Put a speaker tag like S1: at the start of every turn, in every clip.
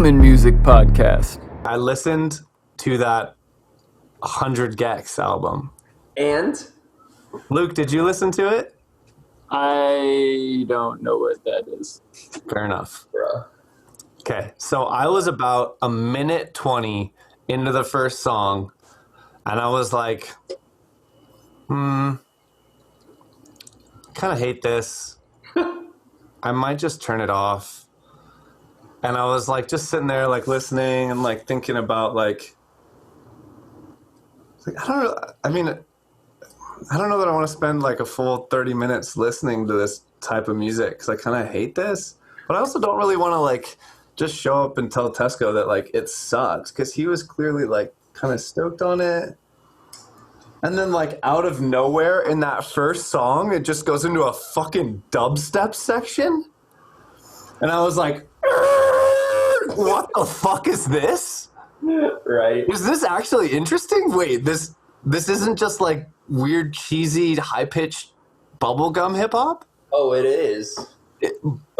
S1: Human Music Podcast.
S2: I listened to that 100 gecs album.
S3: And?
S2: Luke, did you listen to it?
S1: I don't know what that is.
S2: Fair enough.
S3: Bruh.
S2: Okay, so I was about a minute 20 into the first song, and I was like, kind of hate this. I might just turn it off. And I was like, just sitting there, like listening and like thinking about like I don't know. I mean, I don't know that I want to spend like a full 30 minutes listening to this type of music because I kind of hate this. But I also don't really want to like just show up and tell Tesko that like it sucks because he was clearly like kind of stoked on it. And then like out of nowhere in that first song, it just goes into a fucking dubstep section. And I was like, what the fuck is this?
S3: Right.
S2: Is this actually interesting? Wait, this isn't just like weird, cheesy, high-pitched bubblegum hip-hop?
S3: Oh, it is.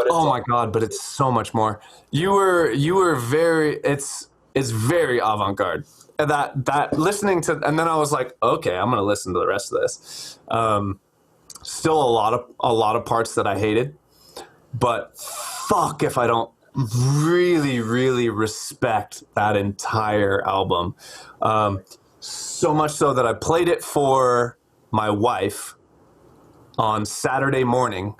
S2: Oh my god, but it's so much more. You were very, it's very avant-garde. And that listening to, and then I was like, okay, I'm gonna listen to the rest of this. Still a lot of parts that I hated, but fuck if I don't really, really respect that entire album. So much so that I played it for my wife on Saturday morning.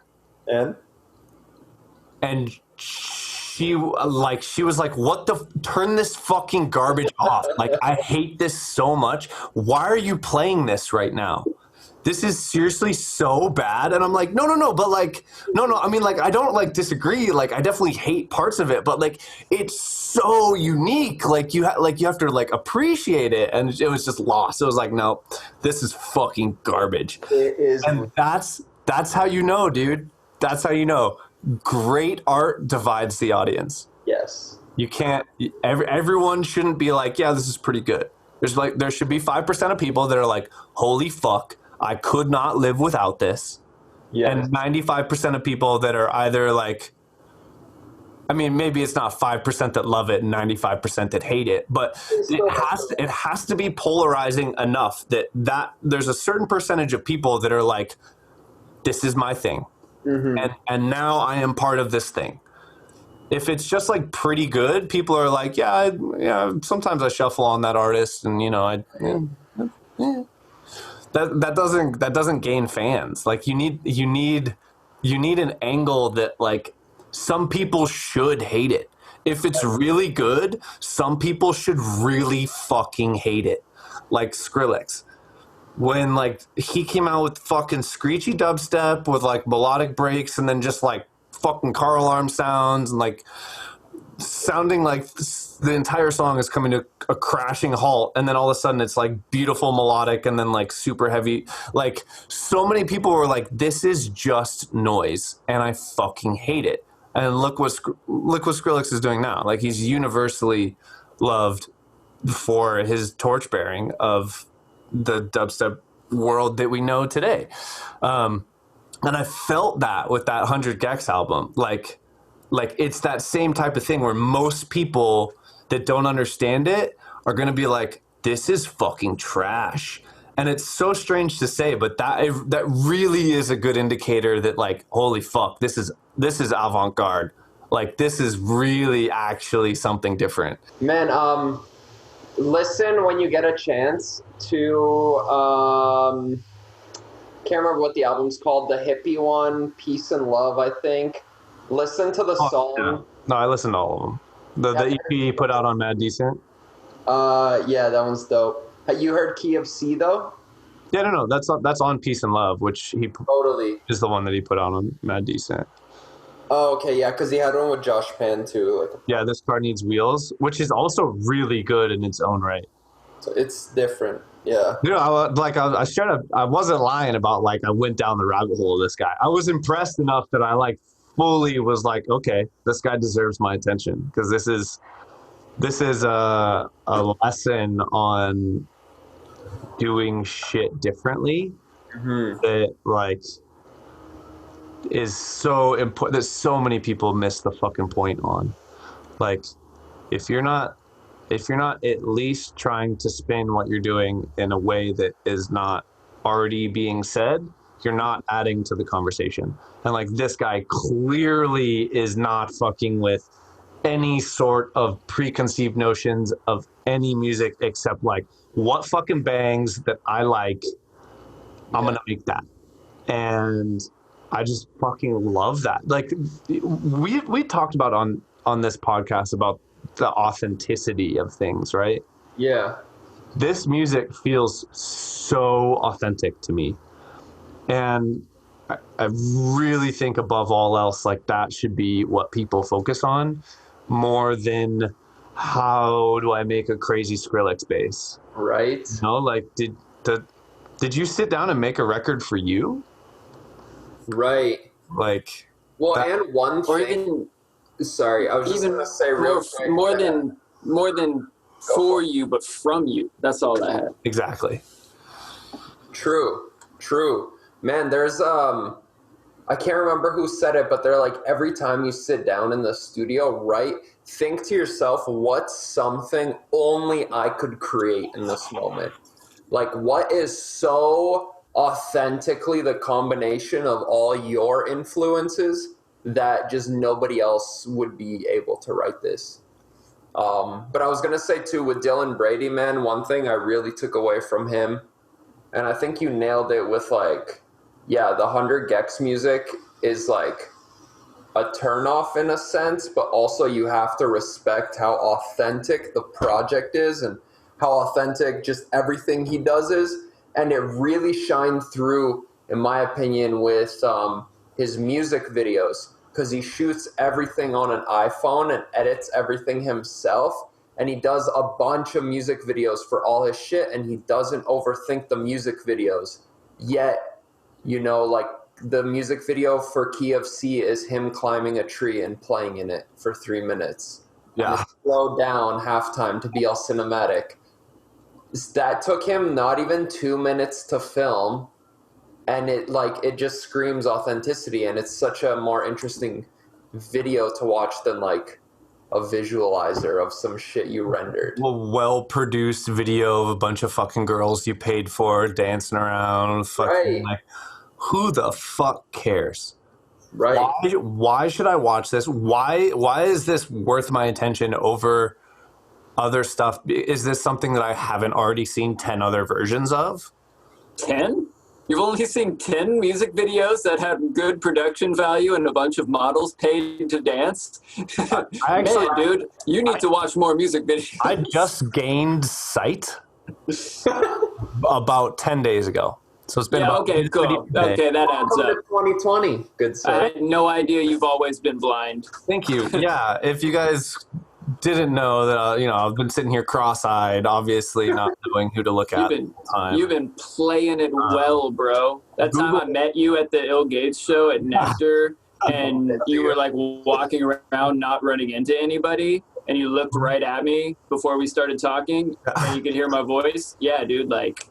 S2: And she was like, what the, turn this fucking garbage off. Like, I hate this so much. Why are you playing this right now? This is seriously so bad. And I'm like, no, but like, no. I mean, like, I don't like disagree. Like, I definitely hate parts of it, but like, it's so unique. Like you have to like appreciate it. And it was just lost. It was like, no, this is fucking garbage.
S3: It is.
S2: And that's how you know, dude. That's how you know. Great art divides the audience.
S3: Yes.
S2: You can't, everyone shouldn't be like, yeah, this is pretty good. There should be 5% of people that are like, holy fuck, I could not live without this.
S3: Yes.
S2: And 95% of people that are either like, I mean, maybe it's not 5% that love it and 95% that hate it, but it has to be polarizing enough that there's a certain percentage of people that are like, this is my thing. Mm-hmm. And now I am part of this thing. If it's just like pretty good, people are like, yeah, sometimes I shuffle on that artist, and you know, that doesn't gain fans. Like you need an angle that like some people should hate it. If it's really good, some people should really fucking hate it. Like Skrillex. When like he came out with fucking screechy dubstep with like melodic breaks and then just like fucking car alarm sounds and like sounding like the entire song is coming to a crashing halt, and then all of a sudden it's like beautiful melodic and then like super heavy. Like so many people were like, this is just noise and I fucking hate it. And look what Skrillex is doing now. Like he's universally loved for his torchbearing of the dubstep world that we know today. And I felt that with that 100 gecs album. Like it's that same type of thing where most people that don't understand it are going to be like, this is fucking trash. And it's so strange to say, but that really is a good indicator that like, holy fuck, this is avant-garde. Like this is really actually something different.
S3: Man, listen when you get a chance to can't remember what the album's called, the hippie one, Peace and Love, I think. Listen to the song.
S2: Yeah. No, I listened to all of them. The EP he put out on Mad Decent.
S3: Yeah, that one's dope. You heard Key of C though?
S2: Yeah, no, that's on Peace and Love, which he
S3: totally
S2: is the one that he put out on Mad Decent.
S3: Oh, okay, yeah, because he had one with Josh Pan too. Like,
S2: yeah, This Car Needs Wheels, which is also really good in its own right.
S3: So it's different, yeah.
S2: You know, I straight up, I wasn't lying about like I went down the rabbit hole of this guy. I was impressed enough that I like fully was like, okay, this guy deserves my attention because this is a lesson on doing shit differently that like is so important that so many people miss the fucking point on. Like if you're not at least trying to spin what you're doing in a way that is not already being said, you're not adding to the conversation. And like, this guy clearly is not fucking with any sort of preconceived notions of any music except like, what fucking bangs that I like, I'm gonna make that. And I just fucking love that. Like, we talked about on this podcast about the authenticity of things, right?
S3: Yeah.
S2: This music feels so authentic to me. And I really think above all else, like, that should be what people focus on more than how do I make a crazy Skrillex bass.
S3: Right.
S2: You know, like, did you sit down and make a record for you?
S3: Right.
S2: Like,
S3: well, and one
S1: or
S3: thing.
S1: even
S3: Sorry, I was just gonna say real quick.
S1: More than for you, but from you. That's all I had.
S2: Exactly.
S3: True. Man, there's I can't remember who said it, but they're like, every time you sit down in the studio, right, think to yourself, what's something only I could create in this moment? Like, what is so authentically the combination of all your influences that just nobody else would be able to write this? But I was going to say, too, with Dylan Brady, man, one thing I really took away from him, and I think you nailed it with, like, yeah, the 100 gecs music is, like, a turnoff in a sense, but also you have to respect how authentic the project is and how authentic just everything he does is. And it really shined through, in my opinion, with his music videos, because he shoots everything on an iPhone and edits everything himself. And he does a bunch of music videos for all his shit, and he doesn't overthink the music videos. Yet, you know, like, the music video for Key of C is him climbing a tree and playing in it for 3 minutes.
S2: Yeah.
S3: And it's slowed down halftime to be all cinematic. That took him not even 2 minutes to film, and it just screams authenticity, and it's such a more interesting video to watch than like a visualizer of some shit you rendered.
S2: A well-produced video of a bunch of fucking girls you paid for dancing around. Fucking,
S3: Right.
S2: like, who the fuck cares?
S3: Right.
S2: Why should I watch this? Why is this worth my attention over other stuff? Is this something that I haven't already seen 10 other versions of?
S1: 10? You've only seen 10 music videos that have good production value and a bunch of models paid to dance? Man, dude, you need to watch more music videos.
S2: I just gained sight about 10 days ago. So it's been about
S1: okay, cool. Okay, that adds up.
S3: 2020. Good sir.
S1: I had no idea you've always been blind.
S2: Thank you. Yeah, if you guys didn't know that, I've been sitting here cross-eyed, obviously not knowing who to look at.
S1: You've been playing it well, bro. That time I met you at the Ill Gates show at Nectar, and you were like walking around not running into anybody, and you looked right at me before we started talking, and you could hear my voice. Yeah, dude, like...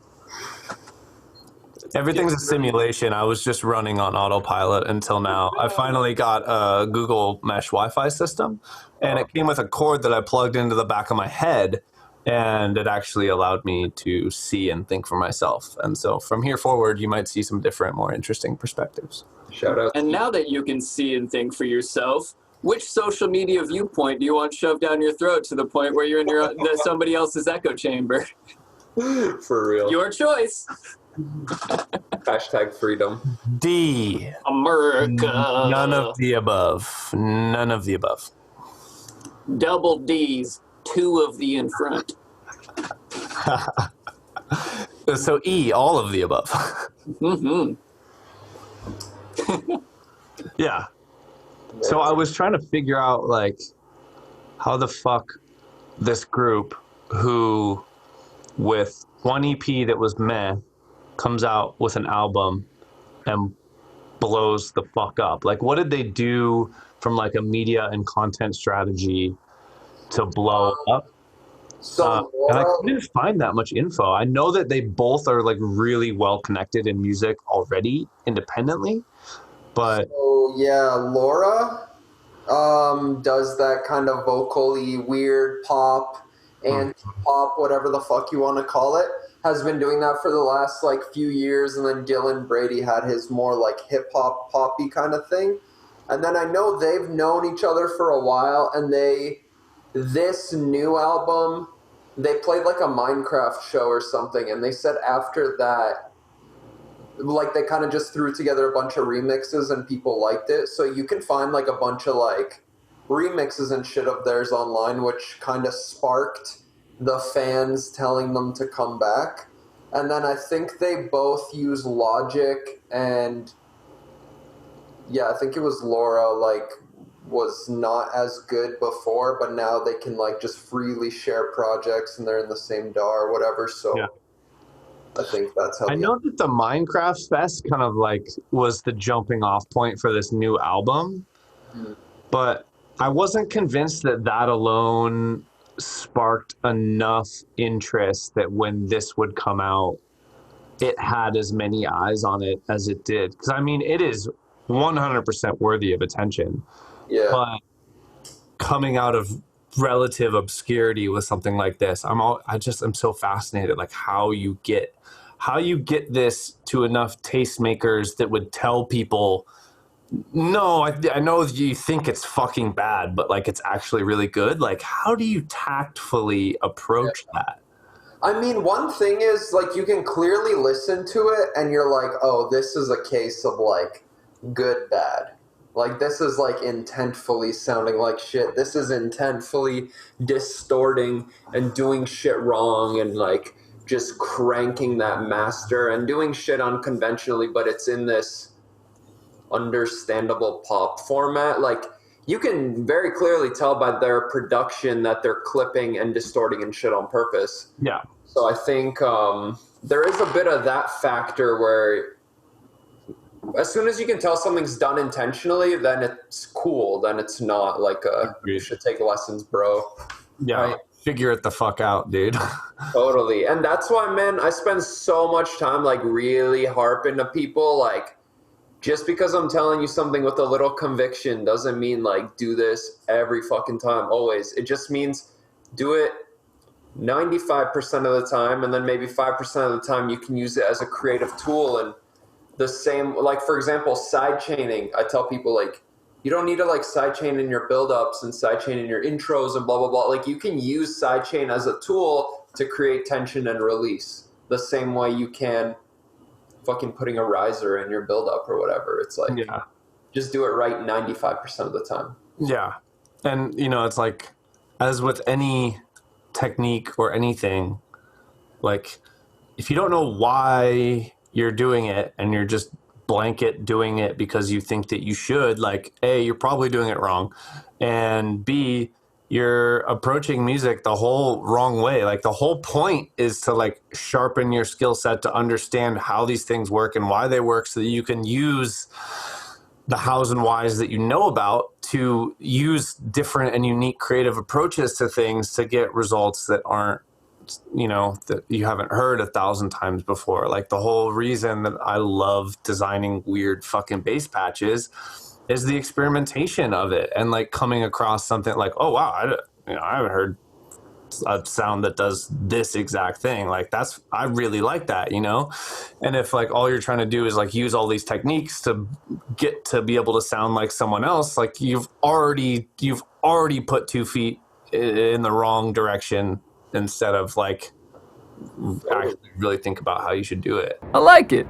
S2: Everything's a simulation. I was just running on autopilot until now. I finally got a Google Mesh Wi-Fi system, and it came with a cord that I plugged into the back of my head, and it actually allowed me to see and think for myself. And so from here forward, you might see some different, more interesting perspectives.
S3: Shout out.
S1: And now that you can see and think for yourself, which social media viewpoint do you want shoved down your throat to the point where you're in somebody else's echo chamber?
S3: For real.
S1: Your choice.
S3: Hashtag freedom.
S2: D.
S1: America.
S2: None of the above. None of the above.
S1: Double D's. 2 of the in front.
S2: So E, all of the above.
S1: Mm-hmm.
S2: Yeah. So I was trying to figure out, like, how the fuck this group who, with one EP that was meh, comes out with an album and blows the fuck up. Like, what did they do from, like, a media and content strategy to blow up? And I couldn't find that much info. I know that they both are, like, really well connected in music already independently, but
S3: yeah, Laura, does that kind of vocally weird pop, anti-pop, whatever the fuck you want to call it, has been doing that for the last like few years, and then Dylan Brady had his more like hip-hop poppy kind of thing. And then I know they've known each other for a while, and this new album, they played like a Minecraft show or something, and they said after that, like they kind of just threw together a bunch of remixes and people liked it. So you can find like a bunch of like remixes and shit of theirs online, which kind of sparked the fans telling them to come back. And then I think they both use Logic, and yeah, I think it was Laura, like, was not as good before, but now they can like just freely share projects and they're in the same DAW or whatever. So yeah. I think that's how.
S2: I know that the Minecraft Fest kind of like was the jumping off point for this new album, but I wasn't convinced that alone sparked enough interest that when this would come out, it had as many eyes on it as it did. Because I mean, it is 100% worthy of attention.
S3: Yeah.
S2: But coming out of relative obscurity with something like this, I'm so fascinated, like how you get this to enough tastemakers that would tell people, no, I know you think it's fucking bad, but like it's actually really good. Like, how do you tactfully approach that?
S3: I mean, one thing is like you can clearly listen to it and you're like, oh, this is a case of like good bad. Like, this is like intentfully sounding like shit. This is intentfully distorting and doing shit wrong and like just cranking that master and doing shit unconventionally, but it's in this understandable pop format. Like, you can very clearly tell by their production that they're clipping and distorting and shit on purpose.
S2: Yeah.
S3: So I think there is a bit of that factor where as soon as you can tell something's done intentionally, then it's cool. Then it's not like you should take lessons, bro.
S2: Yeah. Right? Figure it the fuck out, dude.
S3: Totally. And that's why, man, I spend so much time like really harping to people, like, just because I'm telling you something with a little conviction doesn't mean like do this every fucking time, always. It just means do it 95% of the time, and then maybe 5% of the time you can use it as a creative tool. And the same, like, for example, side chaining. I tell people, like, you don't need to like sidechain in your build-ups and sidechain in your intros and blah, blah, blah. Like, you can use sidechain as a tool to create tension and release the same way you can fucking putting a riser in your build-up or whatever. It's like, yeah, just do it right 95% of the time.
S2: Yeah. And, you know, it's like, as with any technique or anything, like, if you don't know why you're doing it and you're just blanket doing it because you think that you should, like, A, you're probably doing it wrong, and B, you're approaching music the whole wrong way. Like, the whole point is to like sharpen your skill set to understand how these things work and why they work, so that you can use the hows and whys that you know about to use different and unique creative approaches to things to get results that aren't, you know, that you haven't heard 1,000 times before. Like, the whole reason that I love designing weird fucking bass patches is the experimentation of it, and like coming across something like, oh wow, I haven't heard a sound that does this exact thing. Like, I really like that, you know. And if like all you're trying to do is like use all these techniques to get to be able to sound like someone else, like you've already put 2 feet in the wrong direction, instead of like actually really think about how you should do it.
S4: I like it.